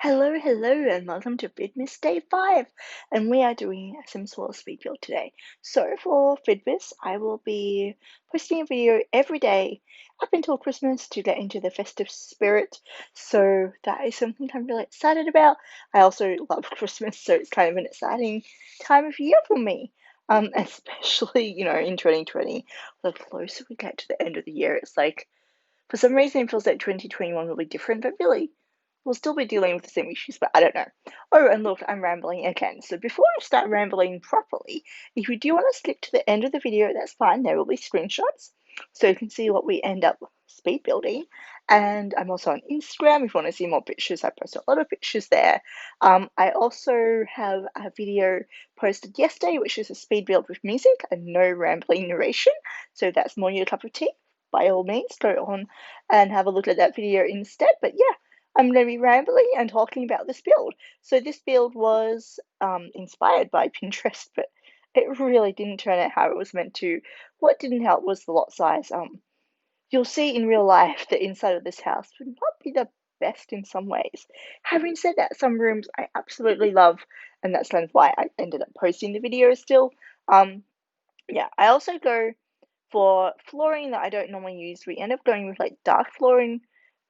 Hello, and welcome to VIDMAS Day 5. And we are doing a Sims 4 speed build today. So for VIDMAS, I will be posting a video every day up until Christmas to get into the festive spirit. So that is something I'm really excited about. I also love Christmas, so it's kind of an exciting time of year for me. Especially, in 2020, the closer we get to the end of the year, it's like, for some reason, it feels like 2021 will be different, but really, we'll still be dealing with the same issues, but I don't know. Oh, and look, I'm rambling again. So before I start rambling properly, if you do want to skip to the end of the video, that's fine. There will be screenshots, so you can see what we end up speed building. And I'm also on Instagram if you want to see more pictures. I post a lot of pictures there. I also have a video posted yesterday, which is a speed build with music and no rambling narration. So that's more your cup of tea. By all means, go on and have a look at that video instead. But yeah, I'm going to be rambling and talking about this build. So this build was inspired by Pinterest, but it really didn't turn out how it was meant to. What didn't help was the lot size. You'll see in real life the inside of this house would not be the best in some ways. Having said that, some rooms I absolutely love, and that's kind of why I ended up posting the video still. Yeah, I also go for flooring that I don't normally use. We end up going with like dark flooring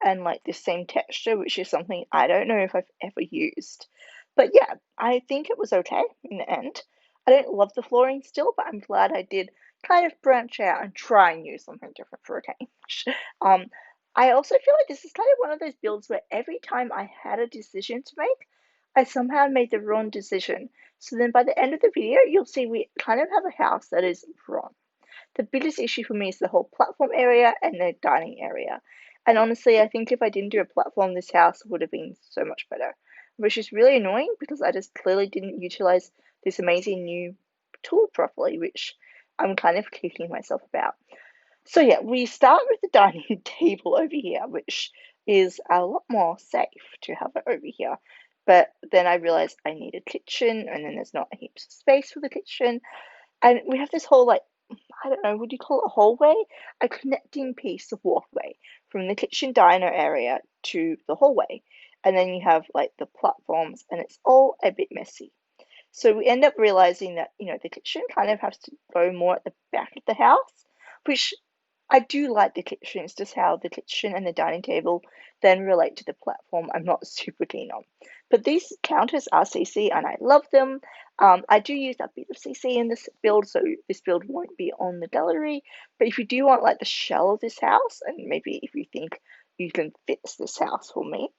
and like the same texture, which is something I don't know if I've ever used. But yeah, I think it was okay in the end. I don't love the flooring still, but I'm glad I did kind of branch out and try and use something different for a change. I also feel like this is kind of one of those builds where every time I had a decision to make, I somehow made the wrong decision. So then by the end of the video, you'll see we kind of have a house that is wrong. The biggest issue for me is the whole platform area and the dining area. And honestly, I think if I didn't do a platform, this house would have been so much better, which is really annoying because I just clearly didn't utilize this amazing new tool properly, which I'm kind of kicking myself about. So yeah, we start with the dining table over here, which is a lot more safe to have it over here. But then I realized I need a kitchen, and then there's not heaps of space for the kitchen. And we have this whole, like, I don't know, would you call it a hallway? A connecting piece of walkway from the kitchen diner area to the hallway. And then you have like the platforms, and it's all a bit messy. So we end up realizing that, the kitchen kind of has to go more at the back of the house, which I do like the kitchen. It's just how the kitchen and the dining table then relate to the platform I'm not super keen on. But these counters are CC and I love them. I do use a bit of CC in this build, so this build won't be on the gallery. But if you do want like the shell of this house, and maybe if you think you can fix this house for me,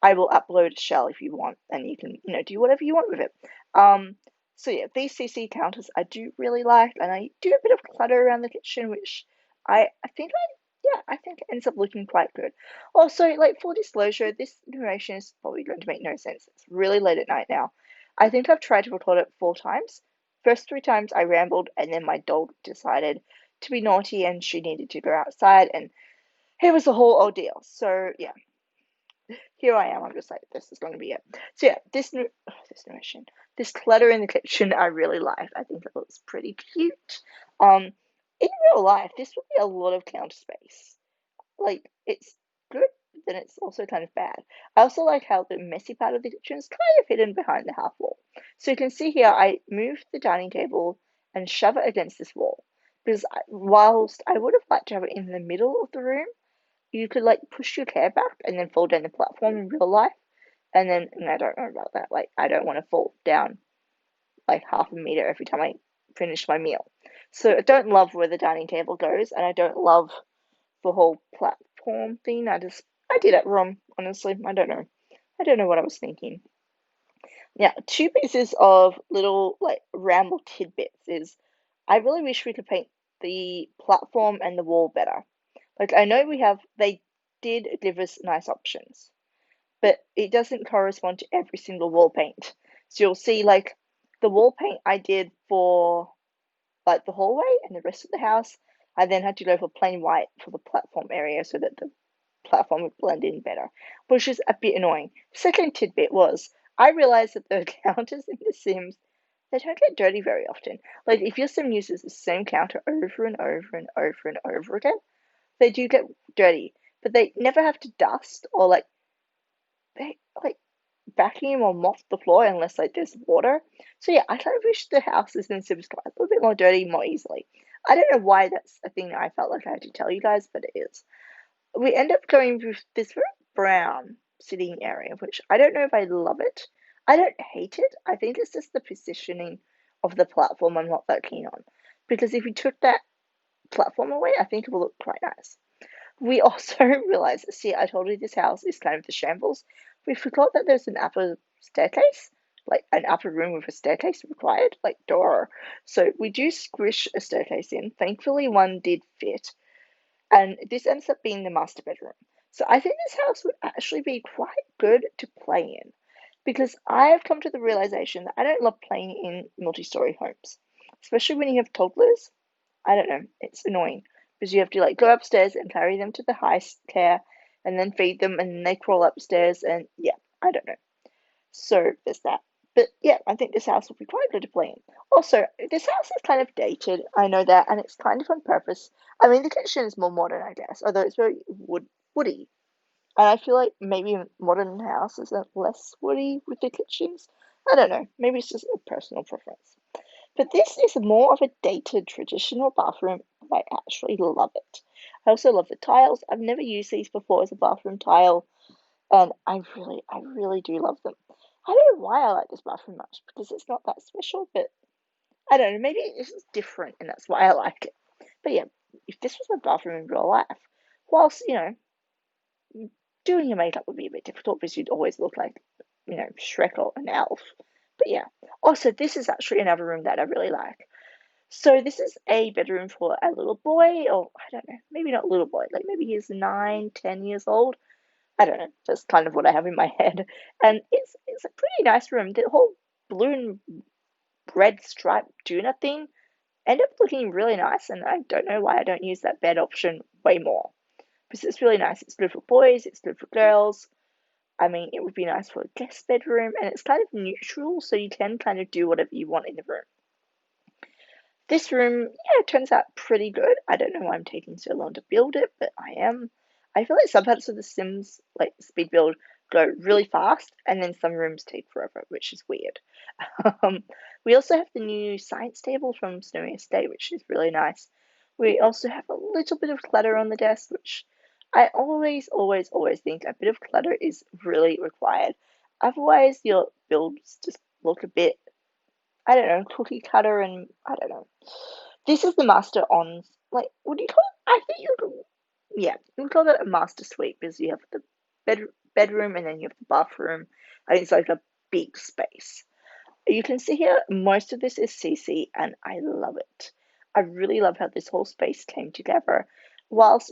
I will upload a shell if you want, and you can, do whatever you want with it. So yeah, these CC counters I do really like, and I do a bit of clutter around the kitchen, which I think I think it ends up looking quite good. Also, like full disclosure, this narration is probably going to make no sense. It's really late at night now. I think I've tried to record it 4 times. First 3 times I rambled, and then my dog decided to be naughty and she needed to go outside, and it was a whole ordeal. So yeah, here I am. I'm just like, this is going to be it. So yeah, this narration, this clutter in the kitchen, I really like. I think it looks pretty cute. Um, in real life, this would be a lot of counter space. Like, it's good, but then it's also kind of bad. I also like how the messy part of the kitchen is kind of hidden behind the half wall. So you can see here, I moved the dining table and shove it against this wall. Because whilst I would have liked to have it in the middle of the room, you could like push your chair back and then fall down the platform in real life. And then, and I don't know about that. Like, I don't want to fall down like half a meter every time I finish my meal. So I don't love where the dining table goes, and I don't love the whole platform thing. I did it wrong, honestly. I don't know. I don't know what I was thinking. Now, 2 pieces of little like ramble tidbits is I really wish we could paint the platform and the wall better. Like I know they did give us nice options, but it doesn't correspond to every single wall paint. So you'll see like the wall paint I did for like the hallway and the rest of the house, I then had to go for plain white for the platform area so that the platform would blend in better, which is a bit annoying. Second tidbit was I realized that the counters in The Sims, they don't get dirty very often. Like if your sim uses the same counter over and over and over and over again, they do get dirty, but they never have to dust or like they like vacuum or mop the floor unless like there's water. So yeah, I kind of wish the houses in Sims got a little bit more dirty more easily. I don't know why that's a thing that I felt like I had to tell you guys, but it is. We end up going with this very brown sitting area, which I don't know if I love it. I don't hate it. I think it's just the positioning of the platform I'm not that keen on. Because if we took that platform away, I think it will look quite nice. We also realized, see, I told you this house is kind of the shambles. We forgot that there's an upper staircase, like an upper room with a staircase required, like door. So we do squish a staircase in. Thankfully, one did fit, and this ends up being the master bedroom. So I think this house would actually be quite good to play in because I've come to the realization that I don't love playing in multi-story homes, especially when you have toddlers. I don't know, it's annoying because you have to like go upstairs and carry them to the high stair and then feed them and then they crawl upstairs and yeah, I don't know. So there's that. But yeah, I think this house will be quite good to play in. Also, this house is kind of dated, I know that, and it's kind of on purpose. I mean, the kitchen is more modern, I guess, although it's very woody. And I feel like maybe modern houses are less woody with the kitchens. I don't know. Maybe it's just a personal preference. But this is more of a dated traditional bathroom, and I actually love it. I also love the tiles. I've never used these before as a bathroom tile, and I really do love them. I don't know why I like this bathroom much because it's not that special, but I don't know, maybe it's just different and that's why I like it. But yeah, if this was my bathroom in real life, whilst, doing your makeup would be a bit difficult because you'd always look like, Shrek or an elf. But yeah. Also, this is actually another room that I really like. So this is a bedroom for a little boy, or I don't know, maybe not little boy, like maybe he's 9, 10 years old. I don't know, that's kind of what I have in my head. And it's a pretty nice room. The whole blue and red striped tuna thing ended up looking really nice, and I don't know why I don't use that bed option way more. Because it's really nice. It's good for boys, it's good for girls. I mean, it would be nice for a guest bedroom, and it's kind of neutral, so you can kind of do whatever you want in the room. This room, yeah, it turns out pretty good. I don't know why I'm taking so long to build it, but I am. I feel like some parts of the Sims, like speed build, go really fast, and then some rooms take forever, which is weird. We also have the new science table from Snowy Estate, which is really nice. We also have a little bit of clutter on the desk, which I always think a bit of clutter is really required. Otherwise, your builds just look a bit, I don't know, cookie cutter, and I don't know. This is the master on, like, what do you call it? I think you could, yeah, you would call that a master suite because you have the bedroom and then you have the bathroom, and it's like a big space. You can see here most of this is CC, and I love it. I really love how this whole space came together. Whilst,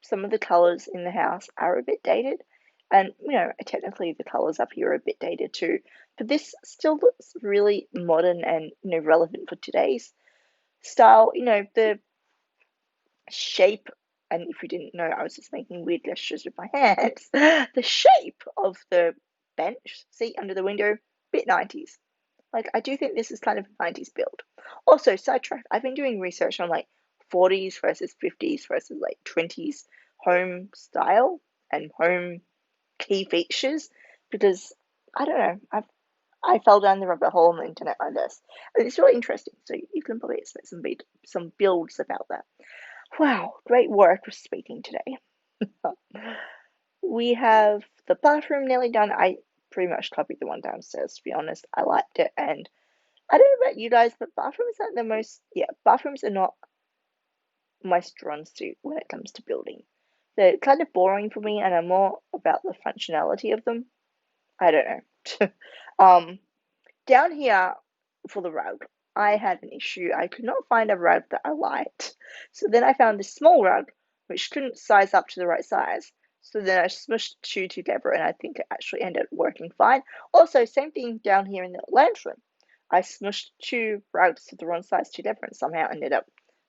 some of the colors in the house are a bit dated, and technically the colors up here are a bit dated too, but this still looks really modern and relevant for today's style. The shape, and if you didn't know, I was just making weird gestures with my hands. The shape of the bench seat under the window, bit 90s. Like, I do think this is kind of a 90s build. Also, sidetrack, I've been doing research on like 40s versus 50s versus like 20s home style and home key features because I don't know, I fell down the rabbit hole on the internet on this. And it's really interesting, so you can probably expect some builds about that. Wow, great work with speaking today. We have the bathroom nearly done. I pretty much copied the one downstairs, to be honest. I liked it, and I don't know about you guys, but bathrooms are not my strong suit when it comes to building. They're kind of boring for me, and I'm more about the functionality of them. I don't know. Down here for the rug, I had an issue. I could not find a rug that I liked. So then I found this small rug, which couldn't size up to the right size. So then I smushed two together, and I think it actually ended up working fine. Also, same thing down here in the lounge room. I smushed two rugs to the wrong size together and somehow ended up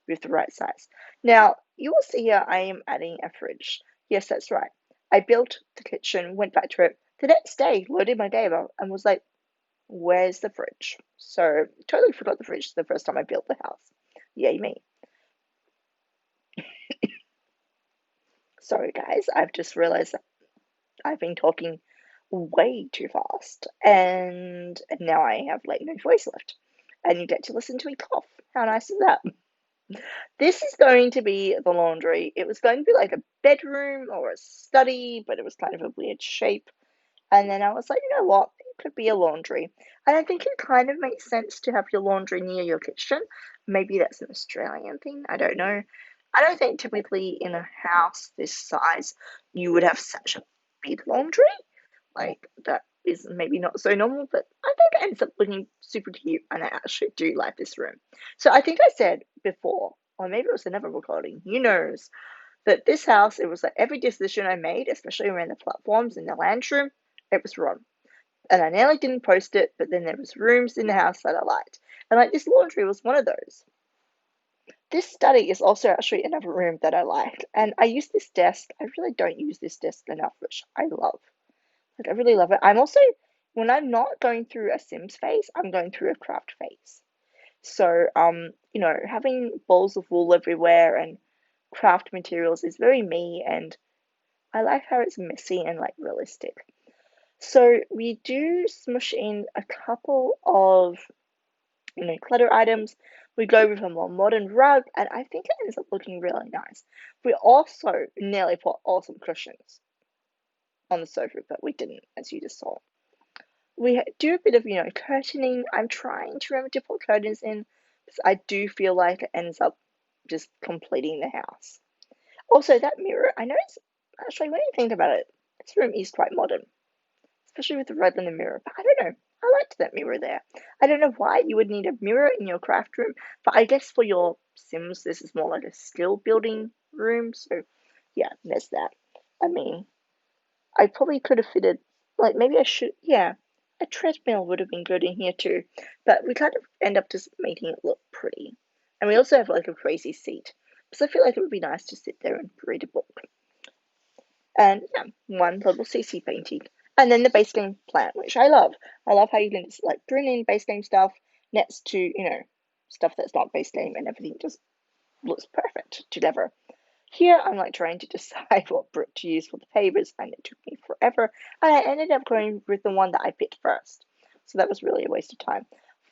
with the right size. Now, you will see here I am adding a fridge. Yes, that's right. I built the kitchen, went back to it. The next day, loaded my game up and was like, where's the fridge? So, totally forgot the fridge the first time I built the house. Yay me. Sorry guys, I've just realized that I've been talking way too fast, and now I have like no voice left, and you get to listen to me cough. How nice is that? This is going to be the laundry. It was going to be like a bedroom or a study, but it was kind of a weird shape. And then I was like, you know what? It could be a laundry. And I think it kind of makes sense to have your laundry near your kitchen. Maybe that's an Australian thing. I don't know. I don't think typically in a house this size you would have such a big laundry. Like that is maybe not so normal, but I think it ends up looking super cute, and I actually do like this room. So I think I said before, or maybe it was another recording, who knows, that this house, it was like every decision I made, especially around the platforms in the lounge room, it was wrong. And I nearly didn't post it, but then there was rooms in the house that I liked. And like this laundry was one of those. This study is also actually another room that I liked. And I use this desk. I really don't use this desk enough, which I love. Like I really love it. I'm also, when I'm not going through a Sims phase, I'm going through a craft phase. So, having balls of wool everywhere and craft materials is very me, and I like how it's messy and like realistic. So we do smush in a couple of, clutter items. We go with a more modern rug, and I think it ends up looking really nice. We also nearly put awesome cushions on the sofa, but we didn't, as you just saw. We do a bit of, curtaining. I'm trying to remember to put curtains in because I do feel like it ends up just completing the house. Also, that mirror, I know it's actually, when you think about it, this room is quite modern, especially with the red in the mirror. But I don't know. I liked that mirror there. I don't know why you would need a mirror in your craft room, but I guess for your Sims, this is more like a skill building room. So, yeah, there's that. I mean, I probably could have fitted, like, maybe I should, yeah, a treadmill would have been good in here too. But we kind of end up just making it look pretty. And we also have like a crazy seat. Because I feel like it would be nice to sit there and read a book. And yeah, one little CC painting. And then the base game plant, which I love. I love how you can just like bring in base game stuff next to, stuff that's not base game, and everything just looks perfect together. Here I'm like trying to decide what brick to use for the pavers, and it took me forever. And I ended up going with the one that I picked first. So that was really a waste of time.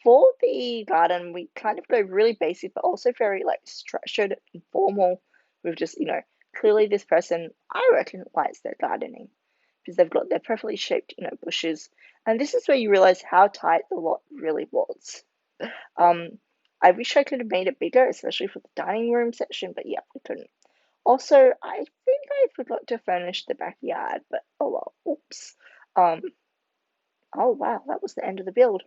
For the garden, we kind of go really basic, but also very like structured and formal. With just, clearly this person, I reckon, likes their gardening because they've got their perfectly shaped, bushes. And this is where you realize how tight the lot really was. Um, I wish I could have made it bigger, especially for the dining room section, but yeah, we couldn't. Also, I think I forgot to furnish the backyard, but oh well, oops. Um, oh wow, that was the end of the build.